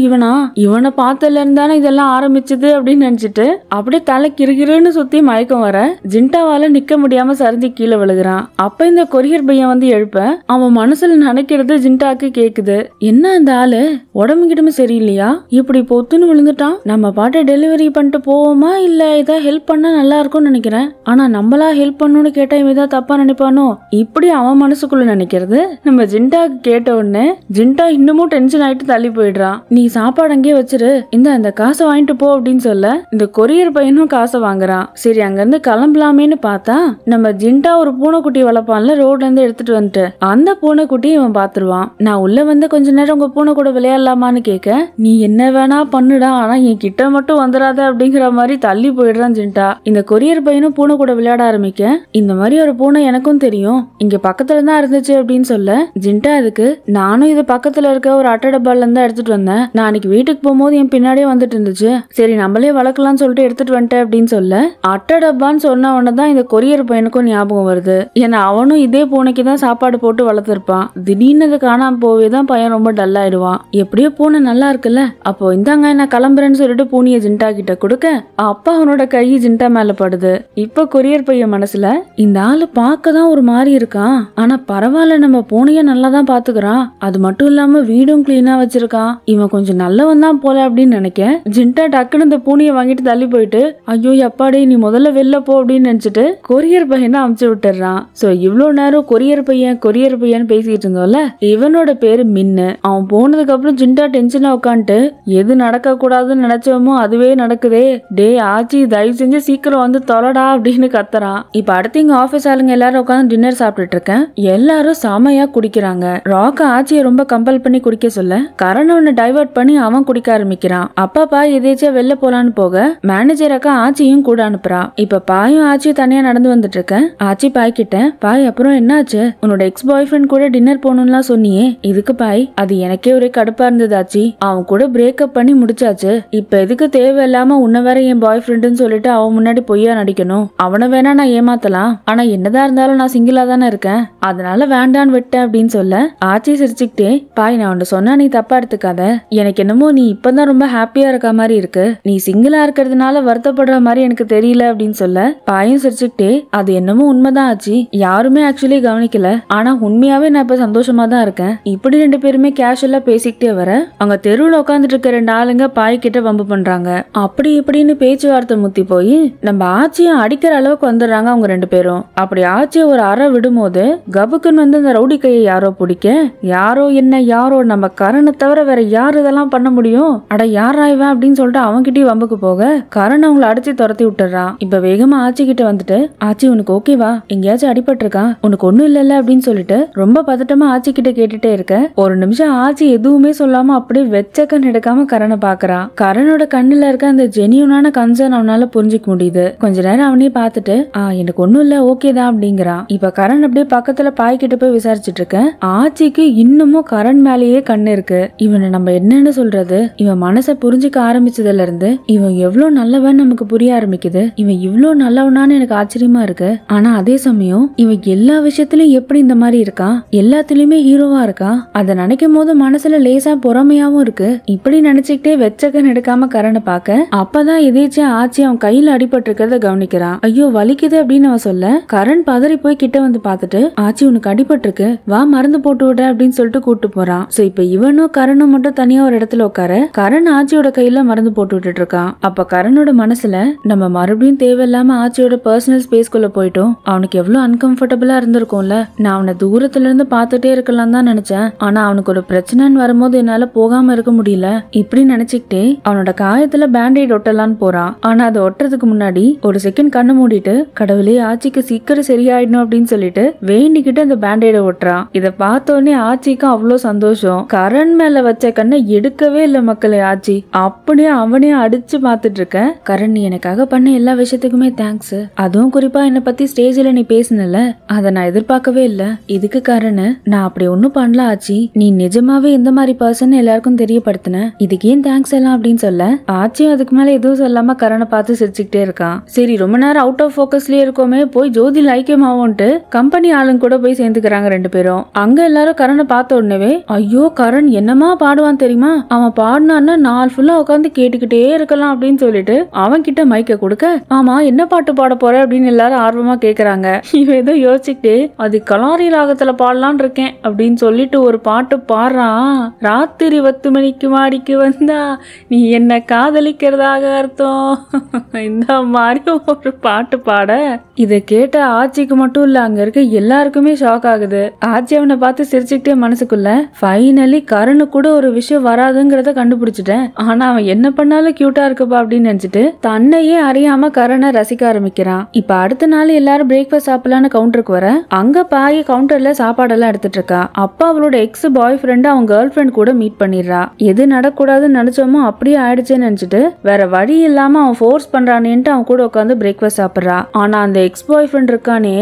A: இவனை பார்த்ததுல இருந்தானே இதெல்லாம் ஆரம்பிச்சது அப்படின்னு நினைச்சிட்டு அப்படியே தலை கிறுகிறுன்னு சுத்தி மயக்கம் வர ஜிண்டாவால நிக்க முடியாம சரிஞ்சு கீழே விழுகிறான். அப்ப இந்த கொரியர் பையன் வந்து எழுப்ப அவன் மனசுல நினைக்கிறது ஜிண்டாக்கு கேக்குது. என்ன இந்த ஆளு உடம்பு கிடமே சரியில்லையா, இப்படி பொத்துன்னு விழுந்துட்டான், நம்ம பாட்டு டெலிவரி பண்ணிட்டு போவோமா இல்ல ஏதாவது ஹெல்ப் பண்ணா நல்லா இருக்கும்னு நினைக்கிறேன், ஆனா நம்மளா ஹெல்ப் பண்ணணும்னு கேட்டா இவன் ஏதாவது தப்பா நினைப்பானோ, இப்படி அவன் மனசுக்குள்ள நினைக்கிறது நம்ம ஜிண்டாக்கு கேட்ட உடனே ஜிண்டா இன்னமும் டென்ஷன் ஆயிட்டு தள்ளி போயிடுறான். நீ சாப்பாடு அங்கே வச்சிரு, இந்த காசை வாங்கிட்டு போ அப்படின்னு சொல்ல இந்த கொரியர் பையனும் காசை வாங்குறான். சரி அங்க இருந்து கிளம்பலாமேன்னு பார்த்தா நம்ம ஜிண்டா ஒரு பூனைக்குட்டி வளர்ப்பான்ல, ரோட்ல இருந்து எடுத்துட்டு வந்துட்டு அந்த பூனைக்குட்டி இவன் பாத்துருவான். நான் உள்ள வந்து கொஞ்ச நேரம் உங்க பூனை கூட விளையாடலாமான்னு கேட்க, நீ என்ன வேணா பண்ணுடா, ஆனா என் கிட்ட மட்டும் வந்துடாத அப்படிங்கிற மாதிரி தள்ளி போயிடுறான் ஜிண்டா. இந்த கொரியர் பையனும் பூனை கூட விளையாட ஆரம்பிக்க, இந்த மாதிரி ஒரு பூனை எனக்கும் தெரியும், இங்க பக்கத்துல தான் இருந்துச்சு அப்படின்னு சொல்ல ஜிண்டா அதுக்கு, நானும் இது பக்கத்துல இருக்க ஒரு அட்டை டப்பால இருந்தா எடுத்துட்டு வந்தேன், நான் அன்னைக்கு வீட்டுக்கு போகும்போது என் பின்னாடியே வந்துட்டு இருந்துச்சு, சரி நம்மளே வளர்க்கலாம்னு சொல்லிட்டு எடுத்துட்டு வந்துட்டேன் அப்படின்னு சொல்ல அட்டை டப்பான்னு சொன்ன உடனேதான் இந்த கொரியர் பையனுக்கும் ஞாபகம் வருது. ஏன்னா அவனும் இதே பூனைக்கு தான் சாப்பாடு போட்டு வளர்த்திருப்பான். திடீர்னு அது காணாம போவேதான் பையன் ரொம்ப டல் ஆயிடுவான். எப்படியோ பூனை நல்லா இருக்குல்ல, அப்போ இந்தாங்க நான் கிளம்புறேன்னு சொல்லிட்டு பூனைய ஜிண்டா கிட்ட கொடுக்க அப்பா அவனோட கை ஜிண்டா மேல படுது. இப்ப கொரியர் பையன் மனசுல, இந்த ஆளு பார்க்கதான் ஒரு மாதிரி இருக்கான், ஆனா பரவாயில்ல நம்ம பூனைய நல்லா தான் பாத்துக்கிறான், அது மட்டும் இல்லாம வீடும் கிளீனா வச்சிருக்கான், இவன் கொஞ்சம் நல்லவன் தான் போல அப்படின்னு நினைக்க ஜிண்டா டக்குன்னு இந்த பூனையை வாங்கிட்டு தள்ளி போயிட்டு, ஐயோ எப்பாடி நீ முதல்ல வெளில போ அப்படின்னு நினைச்சிட்டு கொரியர் பையனை அமுச்சு விட்டுறான். சோ இவ்வளவு நேரம் கொரியர் பையன் பேசிட்டு இருந்தோம்ல, இவனோட பேரு மின்னு. அவன் போனதுக்கு அப்புறம் ஜிண்டா டென்ஷனா உட்காந்துட்டு எது நடக்க கூடாதுன்னு நினைச்சோமோ அதுவே நடக்குதே, டே ஆச்சி தயவு செஞ்சு சீக்கிரம் வந்து தொலைடா அப்படின்னு கத்துறான். இப்ப அடுத்து இங்க ஆபீஸ் ஆளுங்க எல்லாரும் உட்காந்து டின்னர் சாப்பிட்டுட்டு இருக்கேன். எல்லாரும் செமையா குடிக்கிறாங்க. ராக்க ஆச்சியை ரொம்ப கம்பல் பண்ணி குடிக்க சொல்ல கரணவனை டைவர்ட் பண்ணி அவன் குடிக்க ஆரம்பிக்கிறான். அப்பா பாய் எதேச்சா வெளில போலான்னு போக மேனேஜர் அக்கா ஆச்சியும் கூட அனுப்புறா. இப்ப பாயும் ஆச்சியும் தனியா நடந்து வந்துட்டு இருக்கேன். ஆச்சி பாய் கிட்ட, பாய் அப்புறம் என்னாச்சு, உன்னோட எக்ஸ் பாய் ஃப்ரெண்ட் கூட டின்னர் போகணும்லாம் சொன்னியே, இதுக்கு பாய் அது எனக்கே ஒரே கடுப்பா இருந்தது ஆச்சி, அவன் கூட பிரேக்கப் பண்ணி முடிச்சாச்சு, இப்ப எதுக்கு தேவையில்லாம உன்ன வேற என் பாய் ஃப்ரெண்டுன்னு சொல்லிட்டு அவன் முன்னாடி பொய்யா நடிக்கணும், அவனை வேணா நான் ஏமாத்தலாம், ஆனா என்னதான் இருந்தாலும் நான் சிங்கிளா தானே இருக்கேன், அதனால வேண்டான்னு விட்டேன் அப்படின்னு சொல்ல ஆச்சி சிரிச்சுக்கிட்டே, பாய் நான் உன்ன சொன்னா நீ தப்பா எடுத்துக்காத, எனக்கு என்னமோ நீ இப்பதான் ரொம்ப ஹாப்பியா இருக்க மாதிரி இருக்கு, நீ சிங்கிளா இருக்கிறதுனால வருத்தப்படுற மாதிரி எனக்கு தெரியல அப்படின்னு சொல்ல பாயும் சிரிச்சுக்கிட்டே, அது என்னமோ உண்மைதான் ஆச்சு, யாருமே ஆக்சுவலி கவனிக்கல, ஆனா உண்மையாவே நான் இப்ப சந்தோஷமா தான் இருக்கேன். இப்படி ரெண்டு பேருமே கேஷுவலா பேசிக்கிட்டே வர அங்க தெருவுல உட்காந்துட்டு இருக்க ரெண்டு ஆளுங்க பாய் கிட்ட வம்பு பண்றாங்க. அப்படி இப்படின்னு பேச்சுவார்த்தை முத்தி போய் நம்ம ஆச்சியை அடிக்கிற அளவுக்கு வந்துடுறாங்க அவங்க ரெண்டு பேரும். அப்படி ஆச்சியை ஒரு அறை விடும்போது போது கபுக்குன்னு வந்து அந்த ரவுடி கையை யாரோ பிடிக்க, யாரோ என்ன யாரோ நம்ம கரனை தவிர வேற யாரு இதெல்லாம் பண்ண முடியும், அட யாரா இவன் அப்படின்னு சொல்லிட்டு அவன்கிட்டயும் வம்புக்கு போக கரண் அவங்கள அடிச்சு துரத்தி விட்டுறான். இப்ப வேகமா ஆச்சி கிட்ட வந்துட்டு, ஆச்சி உனக்கு ஓகேவா, எங்கேயாச்சும் அடிபட்டு இருக்கா, உனக்கு ஒண்ணும் இல்ல அப்படின்னு சொல்லிட்டு ரொம்ப பதட்டமா ஆச்சி கிட்ட கேட்டுட்டே இருக்க. ஒரு நிமிஷம் ஆச்சி எதுவுமே சொல்லாம அப்படியே வெச்சக்கன் எடுக்காம கரனை பாக்குறான். கரனோட கண்ணுல இருக்க அந்த ஜெனியூனான கன்சர்ன் அவனால புரிஞ்சுக்க முடியுது. கொஞ்ச நேரம் அவனையே பார்த்துட்டு எனக்கு ஒண்ணும் இல்ல ஓகேதான் அப்படிங்கிறான். இப்ப கரண் அப்படியே பக்கத்துல பாய்கிட்ட போய் விசாரிச்சுட்டு இருக்க. ஆச்சிக்கு இன்னமும் கரண் மேலேயே கண்ணு இருக்கு. இவனை நம்ம என்னன்னு சொல்றது, இவன் மனசை புரிஞ்சுக்க ஆரம்பிச்சதுல இருந்து இவன் எவ்வளவு நல்லவன் நமக்கு புரிய ஆரம்பிக்குது. இவன் இவ்வளவு நல்லவனான்னு எனக்கு ஆச்சரியமா இருக்கு. ஆனா அதே சமயம் இவன் எல்லா விஷயத்திலயும் எப்படி இந்த மாதிரி இருக்கான், எல்லாத்திலயுமே ஹீரோவா இருக்கா, அதை நினைக்கும் போது மனசுல லேசா பொறாமையாவும் இருக்கு. இப்படி நினைச்சுக்கிட்டே வெச்சக்கன் எடுக்காம கரனை பார்க்க, அப்பதான் எதேச்சியா ஆச்சி அவன் கையில அடிபட்டு இருக்கிறத கவனிக்கிறான். ஐயோ வலிக்குது அப்படின்னு அவன் சொல்ல, கரண் பதறி போய் கிட்ட வந்து பார்த்துட்டு, ஆச்சி உனக்கு அடிபட்டு இருக்கு, வா மருந்து போட்டு விட அப்படின்னு சொல்லிட்டு கூட்டு போறான். சோ இப்ப இவனும் கரணும் மட்டும் தனியா ஒரு இடத்துல உட்கார, கரண் ஆச்சியோட கையில மருந்து போட்டு விட்டுட்டு இருக்கான். அப்ப கரனோட மனசுல நம்ம மறுபடியும் தேவையில்லாம ஆச்சியோட பர்சனல் ஸ்பேஸ்குள்ள போயிட்டோம், அவனுக்கு எவ்வளவு அன்கம்ஃபர்டபுளா இருந்திருக்கும்ல, நான் அவனை தூரத்துல இருந்து பாத்துட்டே இருக்கலாம் தான் நினைச்சேன், ஆனா அவனுக்கு ஒரு பிரச்சனைன்னு வரும்போது என்னால போகாம இருக்க முடியல. இப்படி நினைச்சுக்கிட்டே அவனோட காயத்துல பேண்டேட் ஒட்டலான்னு போறான். ஆனா அதை ஒட்டுறதுக்கு முன்னாடி ஒரு செகண்ட் கண்ணு மூடிட்டு, கடவுளே ஆச்சிக்கு சீக்கிரம் சரியாயிடணும் அப்படின்னு சொல்லிட்டு வேண்டிக்கிட்டு அந்த பேண்டேட ஒட்டுறான். இத பார்த்தோன்னே ஆச்சிக்கு அவ்வளவு சந்தோஷம். கரண் மேல வச்ச கண்ணை எடுக்கவே இல்ல மக்களே ஆச்சி. அப்படியே அவனே அடிச்சு பாத்துட்டு இருக்க. கரண் நீ எனக்காக பண்ண எல்லா விஷயத்துக்குமே தேங்க்ஸ், அதுவும் குறிப்பா என்ன பத்தி ஸ்டேஜ்ல நீ பேசினல, அதை நான் எதிர்பார்க்கவே இல்ல. இதுக்கு கரண் நான் அப்படி ஒன்னும் பண்ணல ஆச்சி, நீ நிஜமாவே இந்த மாதிரி பர்சன் எல்லாருக்கும் தெரியப்படுத்தின, இதுக்கு ஏன் தேங்க்ஸ் எல்லாம் அப்படின்னு சொல்ல, ஆச்சியும் அதுக்கு மேல எதுவும் சொல்லாம கரணை பார்த்து சிரிச்சுக்கிட்டே இருக்கான். சரி ரொம்ப நேரம் அவுட் ஆஃப் போக்கஸ்லயே இருக்கோமே, போய் ஜோதில ஐக்கியமாவோன்ட்டு கம்பெனி ஆளுங்க கூட போய் சேர்ந்துக்கிறாங்க ரெண்டு பேரும். அங்க எல்லாரும் கரணை பார்த்த உடனே, ஐயோ கரண் என்னமா பாடுவான் தெரியுமா, அவன் பாடினான்னா நாள் ஃபுல்லா உட்காந்து கேட்டுக்கிட்டே இருக்கலாம் அப்படின்னு சொல்லிட்டு அவன் கிட்ட மைக்க கொடுக்க, ஆமா என்ன பாட்டு பாட போற அப்படின்னு எல்லாரும் ஆர்வமா கேக்குறாங்க. இவன் ஏதோ யோசிச்சுக்கிட்டே அது கலாரி ராகத்துல பாடலான் இருக்கேன் அப்படின்னு சொல்லிட்டு ஒரு பாட்டு பாடுறான். ராத்திரி 10 மணிக்கு மாடிக்கு வந்தா நீ என்ன காதலிக்கிறதாக அர்த்தம், இந்த மாதிரி ஒரு பாட்டு பாட, இத கேட்ட ஆச்சிக்கு மட்டும் இல்ல அங்க இருக்க எல்லாருக்குமே ஷாக் ஆகுது. ஆச்சி அவனை பார்த்து சிரிச்சுக்கிட்டே மனசுக்குள்ள, ஃபைனலி கரணு கூட ஒரு விஷயம் வராதுங்கிறத கண்டுபிடிச்சிட்டேன், ஆனா அவன் என்ன பண்ணாலும் கியூட்டா இருக்குப்பா அப்படின்னு நினைச்சிட்டு தன்னையே அறியாம கரணை ரசிக்க ஆரம்பிக்கிறான். இப்ப அடுத்த நாள் எல்லாரும் பிரேக்ஃபாஸ்ட் சாப்பிடலான்னு கவுண்டருக்கு வர, அங்க பாய் கவுண்டர்ல சாப்பாடெல்லாம் எடுத்துட்டு இருக்கா. அப்ப அவளோட எக்ஸ் பாய் ஃப்ரெண்ட் அவன் கேர்ள் ஃப்ரெண்ட் கூட மீட் பண்ணிடுறா. எது நடக்கூடாதுன்னு நினைச்சோமோ அப்படியே ஆயிடுச்சேன்னு நினைச்சிட்டு வேற வழி இல்லாம அவன் ஃபோர்ஸ் பண்றானேன்ட்டு அவன் கூட உட்காந்து பிரேக்ஃபாஸ்ட் சாப்பிடுறா. ஆனா அந்த எக்ஸ் பாய் ஃப்ரெண்ட் இருக்கானே,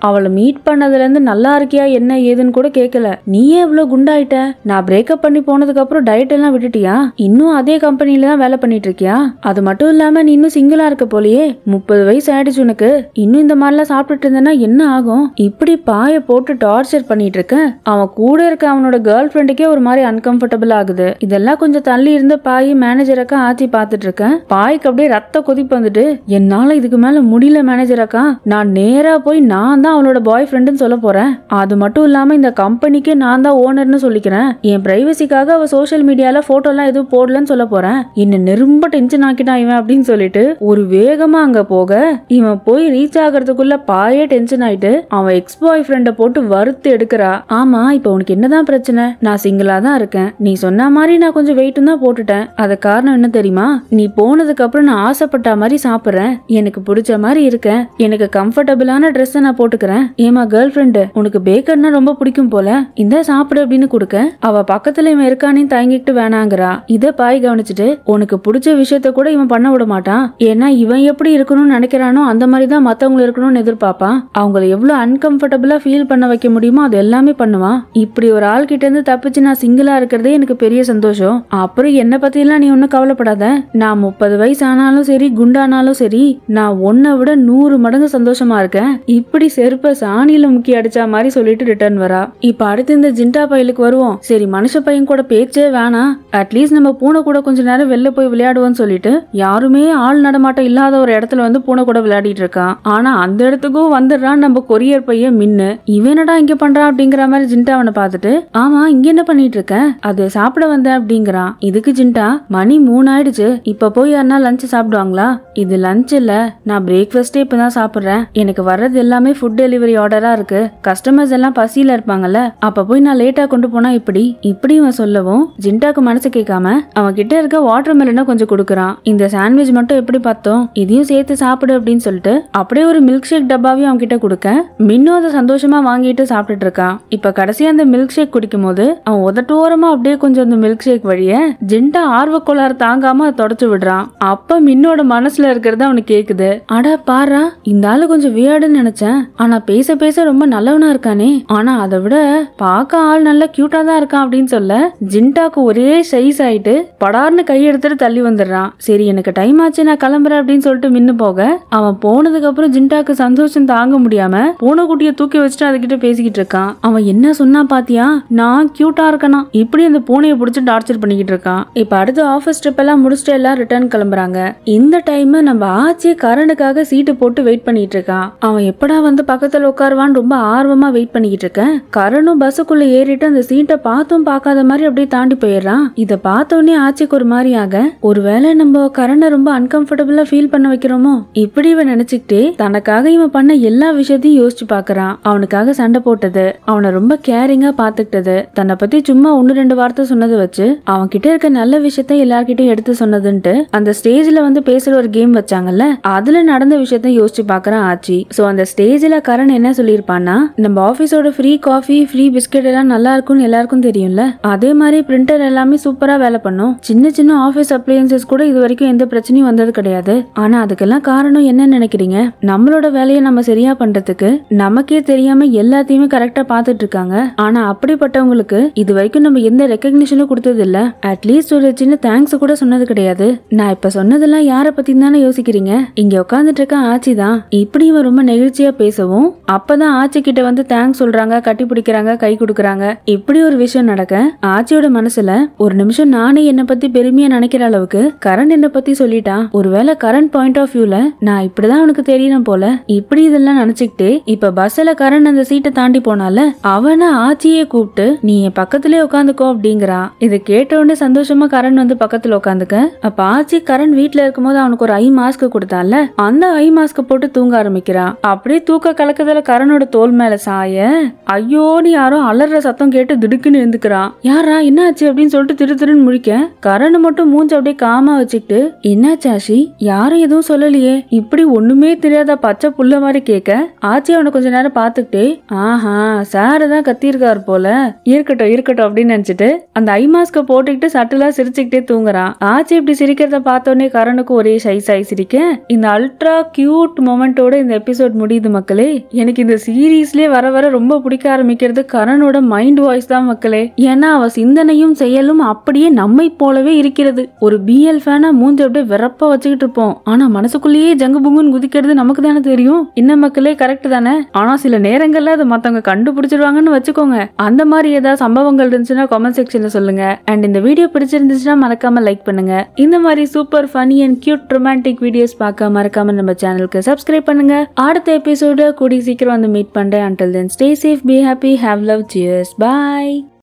A: அவளை மீட் பண்ணதுல இருந்து நல்லா இருக்கியா என்ன ஏதுன்னு கூட கேட்கல. நீயே இவ்வளவு குண்டாயிட்ட, நான் பிரேக்கப் பண்ணி போனதுக்கு அப்புறம் டயட் எல்லாம் விட்டுட்டியா, இன்னும் அதே கம்பெனில தான் வேலை பண்ணிட்டு இருக்கியா, அது மட்டும் இல்லாம நீ இன்னும் சிங்கிளா இருக்க போலயே, 30 வயசு ஆயிடுச்சு உனக்கு, இன்னும் இந்த மாதிரிலாம் சாப்பிட்டுட்டு இருந்தேன்னா என்ன ஆகும், இப்படி பாய போட்டு டார்ச்சர் பண்ணிட்டு இருக்க. அவன் கூட இருக்க அவனோட கேர்ள் ஃப்ரெண்டுக்கே ஒரு மாதிரி அன்கம்ஃபர்டபுள் ஆகுது. இதெல்லாம் கொஞ்சம் தள்ளி இருந்த பாய் மேனேஜர் அக்கா ஆத்தி பாத்துட்டு இருக்கேன். பாய்க்கு அப்படியே ரத்த கொதிப்பு வந்துட்டு, என்னால இதுக்கு மேல முடியல மேனேஜர் அக்கா, நான் நேரா போய் நான் தான் அவளோட பாய் ஃப்ரெண்டுன்னு சொல்ல போறேன், அது மட்டும் இல்லாம இந்த கம்பெனிக்கே நான் தான் ஓனர்னு சொல்லிக்கிறேன், என் பிரைவசிக்காக அவ சோசியல் மீடியால போட்டோ எல்லாம் எதுவும் போடலன்னு சொல்ல போறேன், என்ன ரொம்ப டென்ஷன் ஆக்கிட்டான் இவன் அப்படின்னு சொல்லிட்டு ஒரு வேகமா அங்க போக, இவன் போய் ரீச் ஆகிறதுக்குள்ள பாயே டென்ஷன் ஆயிட்டு அவன் எக்ஸ் பாய் ஃப்ரெண்ட போட்டு வறுத்து எடுக்கிறா. ஆமா இப்ப உனக்கு என்னதான் பிரச்சனை, நான் சிங்கிளா தான் இருக்கேன், நீ சொன்ன மாதிரி நான் கொஞ்சம் வெயிட்டும் தான் போட்டுட்டேன், அது காரணம் என்ன தெரியுமா, நீ போனதுக்கு அப்புறம் நான் ஆசைப்பட்ட மாதிரி சாப்பிடுறேன், எனக்கு பிடிச்ச மாதிரி இருக்கேன், எனக்கு கம்ஃபர்டபுளான ட்ரெஸ் நான் போட்டுக்கிறேன், ஏமா கேர்ள் ஃப்ரெண்டு உனக்கு பேக்கர்னா ரொம்ப பிடிக்கும் போல, இந்த சாப்பிடு அப்படின்னு கொடுக்க, அவ பக்கத்துல இவன் இருக்கானே தயங்கிட்டு வேணாங்கிறா. இத பாய் கவனிச்சுட்டு, உனக்கு பிடிச்ச விஷயத்த கூட இவன் பண்ண விட மாட்டான், ஏன்னா இவன் எப்படி இருக்கணும்னு நினைக்கிறானோ அந்த மாதிரி தான் மத்தவங்க இருக்கணும்னு எதிர்பார்ப்பான், அவங்கள எவ்வளவு அன்கம்ஃபர்டபுளா ஃபீல் பண்ண வைக்க முடியுமோ அது எல்லாமே பண்ணுவான். இப்படி ஒரு ஆள் கிட்ட இருந்து தப்பிச்சு நான் சிங்கிளா இருக்கிறதே எனக்கு பெரிய சந்தோஷம். அப்புறம் என்ன பத்தி எல்லாம் நீ ஒன்னும் கவலைப்படாத, நான் 30 வயசு ஆனாலும் சரி குண்டானாலும் சரி நான் உன்னை விட 100 மடங்கு சந்தோஷமா இருக்கேன். இப்படி செருப்ப சாணியில முக்கி அடிச்சா மாதிரி சொல்லிட்டு ரிட்டர்ன் வரா. இப்ப அடுத்து இந்த ஜிண்டா பையலுக்கு வருவோம். சரி மனுஷ பையன் கூட பேச்சே வேணாம், அட்லீஸ்ட் நம்ம பூனை கூட கொஞ்ச நேரம் வெளில போய் விளையாடுவோம்னு சொல்லிட்டு யாருமே ஆள் நடமாட்டம் இல்லாத ஒரு இடத்துல வந்து பூனை கூட விளையாடிட்டு இருக்கான். ஆனா அந்த இடத்துக்கும் வந்துடுறான் நம்ம கொரியர் பையன் மின்னு. இவனடா இங்க பண்றான் அப்படிங்கிற மாதிரி ஜிண்டா அவனை பார்த்துட்டு, ஆமா இங்க என்ன பண்ணிட்டு இருக்க, அது சாப்பிட வந்த அப்படிங்கிறான். இதுக்கு ஜிண்டா, மணி 3 ஆயிடுச்சு, இப்ப போய் யாருன்னா லஞ்ச் சாப்பிடுவாங்களா, இது லஞ்ச் இல்ல, நான் பிரேக்ஃபாஸ்டே இப்பதான் சாப்பிடுறேன், எனக்கு வர்றது எல்லாமே ஃபுட் டெலிவரி ஆர்டர் கலரா இருக்கு, கஸ்டமர்ஸ் எல்லாம் பசியில இருப்பாங்கல்ல, அப்ப போய் நான் லேட்டா கொண்டு போனா இப்படி இவன் சொல்லவும் ஜின்டாக்கு மனசு கேட்காம அவன் கிட்ட இருக்க வாட்டர் மெலனை கொஞ்சம் கொடுக்கறான். இந்த சாண்ட்விச் மட்டும் எப்படி பார்த்தோம், இதையும் சேர்த்து சாப்பிடு அப்படின்னு சொல்லிட்டு அப்படியே ஒரு மில்க் ஷேக் டப்பாவையும் அவன் கிட்ட கொடுக்க மின்னு அதை சந்தோஷமா வாங்கிட்டு சாப்பிட்டுட்டு இருக்கான். இப்ப கடைசியா அந்த மில்க் ஷேக் குடிக்கும் போது அவன் உதட்டோரமா அப்படியே கொஞ்சம் அந்த மில்க் ஷேக் வழிய ஜின்டா ஆர்வக்கோளாறு தாங்காம அதை தொடச்சு விடுறான். அப்ப மின்னோட மனசுல இருக்கிறது அவனுக்கு கேக்குது. அட பாரா, இந்த ஆளு கொஞ்சம் வியர்டுன்னு நினைச்சேன், ஆனா பேச பேச ரொம்ப நல்லவனா இருக்கானே, ஆனா அதை விட பார்க்க ஆள் நல்லா கியூட்டா தான் இருக்கான் அப்படின்னு சொல்ல ஜின்டாக்கு ஒரே சைஸ் ஆயிட்டு படார்னு கையெடுத்துட்டு தள்ளி வந்துடுறான். சரி எனக்கு டைம் ஆச்சு, நான் கிளம்புறேன் அப்படின்னு சொல்லிட்டு மின்னு போக அவன் போனதுக்கு அப்புறம் ஜின்டாக்கு சந்தோஷம் தாங்க முடியாம பூனைக்குட்டியை தூக்கி வச்சுட்டு அதுகிட்ட பேசிக்கிட்டு இருக்கான். அவன் என்ன சொன்னா பாத்தியா, நான் கியூட்டா இருக்கனா, இப்படி அந்த பூனையை பிடிச்சி டார்ச்சர் பண்ணிக்கிட்டு இருக்கான். இப்ப அடுத்து ஆபீஸ் ட்ரிப் எல்லாம் முடிச்சுட்டு எல்லாம் ரிட்டர்ன் கிளம்புறாங்க. இந்த டைம் நம்ம ஆச்சி கரனுக்காக சீட்டு போட்டு வெயிட் பண்ணிட்டு இருக்கான். அவன் எப்படா வந்து பக்கத்துல உட்காருவான்னு ரொம்ப ஆர்வமா வெயிட் பண்ணிக்கிட்டு இருக்கேன். கரனும் பஸ்ஸுக்குள்ள ஏறிட்டு அந்த சீட்டை பார்த்தும் பார்க்காத மாதிரி அப்படியே தாண்டி போயிடுறான். இத பார்த்தோன்னே ஆச்சிக்கு ஒரு மாதிரி ஆக, ஒருவேளை நம்ம கரனை ரொம்ப அன்கம்ஃபர்டபுளா ஃபீல் பண்ண வைக்கிறோமோ இப்படி இவன் நினைச்சுக்கிட்டே தனக்காக இவன் பண்ண எல்லா விஷயத்தையும் யோசிச்சு பாக்குறான். அவனுக்காக சண்டை போட்டது, அவனை ரொம்ப கேரிங்கா பாத்துக்கிட்டது, தன்னை பத்தி சும்மா 1-2 வார்த்தை சொன்னதை வச்சு அவன் கிட்ட இருக்க நல்ல விஷயத்த எல்லார்கிட்டையும் எடுத்து சொன்னதுன்ட்டு அந்த ஸ்டேஜ்ல வந்து பேசுற ஒரு கேம் வச்சாங்கல்ல, அதுல நடந்த விஷயத்த யோசிச்சு பாக்குறான் ஆச்சி. சோ அந்த ஸ்டேஜ்ல கரண் என்ன சொல்லிருப்பான்னா, நம்ம ஆபீஸோட ஃப்ரீ காஃபி ஃப்ரீ பிஸ்கெட் எல்லாம் நல்லா இருக்கும்னு எல்லாருக்கும் தெரியும்ல, அதே மாதிரி பிரிண்டர் எல்லாமே சூப்பரா வேலை பண்ணும், சின்ன சின்ன ஆபீஸ் அப்ளையன்சஸ் கூட இது வரைக்கும் எந்த பிரச்சனையும் வந்தது கிடையாது, ஆனா அதுக்கெல்லாம் காரணம் என்ன நினைக்கிறீங்க, நம்மளோட வேலையை நம்ம சரியா பண்றதுக்கு நமக்கே தெரியாம எல்லாத்தையுமே கரெக்டா பாத்துட்டு இருக்காங்க, ஆனா அப்படிப்பட்டவங்களுக்கு இது வரைக்கும் நம்ம எந்த ரெகக்னிஷனும் கொடுத்தது இல்ல, அட்லீஸ்ட் ஒரு சின்ன தேங்க்ஸ் கூட சொன்னது கிடையாது. நான் இப்ப சொன்னதெல்லாம் யார பத்தி தானே யோசிக்கிறீங்க, இங்க உட்காந்துட்டு இருக்க ஆச்சி தான். இப்படி இவன் ரொம்ப நெகிழ்ச்சியா பேசவும் அப்பதான் ஆச்சி கிட்ட வந்து தேங்க்ஸ் சொல்றாங்க, கட்டி பிடிக்கிறாங்க, கை கொடுக்கறாங்க. இப்படி ஒரு விஷயம் நடக்க ஆச்சியோட மனசுல ஒரு நிமிஷம் நானே என்ன பத்தி பெருமையா நினைக்கிற அளவுக்கு கரண் என்ன பத்தி சொல்லிட்டான், ஒருவேளை கரண்ட் பாயிண்ட் ஆஃப் வியூல நான் இப்படிதான் அவனுக்கு தெரியணும் போல, இப்படி இதெல்லாம் நினைச்சுக்கிட்டே இப்ப பஸ்ல கரண் அந்த சீட்டை தாண்டி போனால அவனை ஆச்சியே கூப்பிட்டு நீ என் பக்கத்திலே உட்காந்துக்கோ அப்படிங்கிறான். இதை கேட்ட உடனே சந்தோஷமா கரண் வந்து பக்கத்துல உட்காந்துக்க. அப்ப ஆச்சி கரண் வீட்டுல இருக்கும் போது அவனுக்கு ஒரு ஐ மாஸ்க் கொடுத்தால, அந்த ஐ மாஸ்க் போட்டு தூங்க ஆரம்பிக்கிறான். அப்படியே தூக்க கலக்கத்துல கரணோட தோல் மேல சாய ஐயோன்னு யாரோ அலற சத்தம் கேட்டு திடுக்குன்னு எழுந்துக்கிறான். யாரா என்ன ஆச்சு அப்படின்னு சொல்லிட்டு திருன்னு முழிக்க கரண் மட்டும் மூஞ்சி அப்படியே காமா வச்சுக்கிட்டு என்னாச்சு ஆச்சி, யாரும் எதுவும் சொல்லலையே, இப்படி ஒண்ணுமே தெரியாத பச்சை புள்ள மாதிரி கேட்க ஆச்சி அவனை கொஞ்ச நேரம் பாத்துக்கிட்டே ஆஹா சாரு தான் கத்திருக்காரு போல, இருக்கட்டும் இருக்கட்டும் அப்படின்னு நினைச்சிட்டு அந்த ஐ மாஸ்க போட்டுக்கிட்டு சட்டலா சிரிச்சுக்கிட்டே தூங்குறான். ஆச்சி இப்படி சிரிக்கிறத பார்த்தோன்னே கரனுக்கு ஒரே ஷைஸாய் சிரிக்க இந்த அல்ட்ரா கியூட் மொமெண்டோட இந்த எபிசோட் முடியுது மக்களே. எனக்கு இந்த சீரீஸ்லயே வர வர ரொம்ப பிடிக்க ஆரம்பிக்கிறது கரனோட மைண்ட் வாய்ஸ் தான் மக்களே. ஏன்னா அவ சிந்தனையும் செயலும் அப்படியே நம்மை போலவே இருக்கிறது. ஒரு பிஎல் ஃபேனா மூஞ்சி அப்படியே வெறப்பா வச்சுக்கிட்டு இருப்போம், ஆனா மனசுக்குள்ளேயே ஜங்கு புங்குன்னு குதிக்கிறது நமக்கு தானே தெரியும். என்ன மக்களே கரெக்ட் தானே? ஆனா சில நேரங்கள்ல அதை மத்தவங்க கண்டுபிடிச்சிருவாங்கன்னு வச்சுக்கோங்க. அந்த மாதிரி ஏதாவது சம்பவங்கள் இருந்துச்சுன்னா கமெண்ட் செக்ஷன்ல சொல்லுங்க. அண்ட் இந்த வீடியோ பிடிச்சிருந்துச்சுன்னா மறக்காம லைக் பண்ணுங்க. இந்த மாதிரி super funny and cute romantic videos பார்க்க மறக்காம நம்ம சேனலுக்கு சப்ஸ்கிரைப் பண்ணுங்க. அடுத்த எபிசோட கூடி சீக்கிரம் வந்து மீட் பண்றேன். Until then, stay safe, be happy, have love, cheers, bye.